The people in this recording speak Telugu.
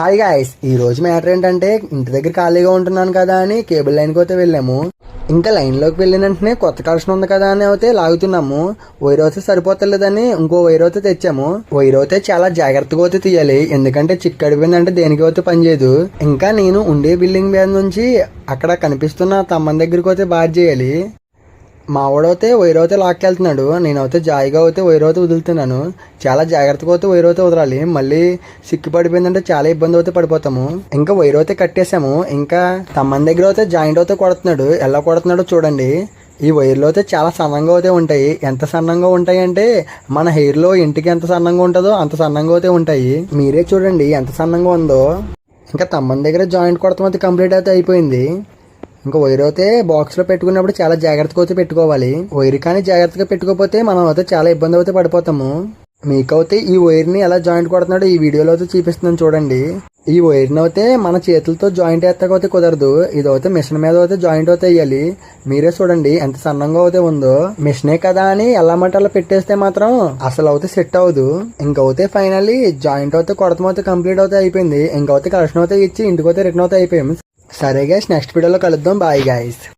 హాయ్ గాయ్స్, ఈ రోజు మ్యాటర్ ఏంటంటే ఇంటి దగ్గర ఖాళీగా ఉంటున్నాను కదా అని కేబుల్ లైన్కి అయితే వెళ్ళాము. ఇంకా లైన్లోకి వెళ్ళిన వెంటనే కొత్త కనెక్షన్ ఉంది కదా అని అయితే లాగుతున్నాము. వైర్ అయితే సరిపోతలేదని ఇంకో వైర్ అయితే తెచ్చాము. వైర్ అయితే చాలా జాగ్రత్తగా అయితే తీయాలి, ఎందుకంటే చిక్కడిపోయిందంటే దేనికి అయితే పనిచేయదు. ఇంకా నేను ఉండే బిల్డింగ్ మీద నుంచి అక్కడ కనిపిస్తున్న తమ్మని దగ్గరికి అయితే బాధ చేయాలి. మా వాడైతే వైర్ అయితే లాక్కెళ్తున్నాడు, నేనైతే జాయిగా అయితే వైర్ అయితే వదులుతున్నాను. చాలా జాగ్రత్తగా అయితే వైర్ అయితే వదలాలి, మళ్ళీ సిక్కి పడిపోయిందంటే చాలా ఇబ్బంది అయితే పడిపోతాము. ఇంకా వైర్ అయితే కట్టేసాము. ఇంకా తమ్మని దగ్గర అయితే జాయింట్ అయితే కొడుతున్నాడు. ఎలా కొడుతున్నాడో చూడండి. ఈ వైర్లు అయితే చాలా సన్నంగా అయితే ఉంటాయి. ఎంత సన్నంగా ఉంటాయి అంటే మన హెయిర్లో ఇంటికి ఎంత సన్నంగా ఉంటుందో అంత సన్నంగా అయితే ఉంటాయి. మీరే చూడండి ఎంత సన్నంగా ఉందో. ఇంకా తమ్మని దగ్గర జాయింట్ కొడతాం అయితే కంప్లీట్ అయితే అయిపోయింది. ఇంకా వైర్ అయితే బాక్స్లో పెట్టుకున్నప్పుడు చాలా జాగ్రత్తగా అయితే పెట్టుకోవాలి. వైర్ కానీ జాగ్రత్తగా పెట్టుకోకపోతే మనం అయితే చాలా ఇబ్బంది అయితే పడిపోతాము. మీకైతే ఈ వైర్ని ఎలా జాయింట్ కొడుతున్నాడో ఈ వీడియోలో అయితే చూపిస్తున్నాను చూడండి. ఈ వైర్ని అయితే మన చేతులతో జాయింట్ వేస్తాకైతే కుదరదు, ఇదైతే మిషన్ మీద అయితే జాయింట్ అయితే వేయాలి. మీరే చూడండి ఎంత సన్నంగా అయితే ఉందో. మిషనే కదా అని ఎలా మంటలో పెట్టేస్తే మాత్రం అసలు అయితే సెట్ అవ్వదు. ఇంకైతే ఫైనల్లీ జాయింట్ అయితే కొడతాం అయితే కంప్లీట్ అయితే అయిపోయింది. ఇంకైతే కలెక్షన్ అయితే ఇచ్చి ఇంటికి అయితే రిటర్న్ అయితే అయిపోయాము. సరే గైస్, నెక్స్ట్ వీడియోలో కలుద్దాం. Bye guys.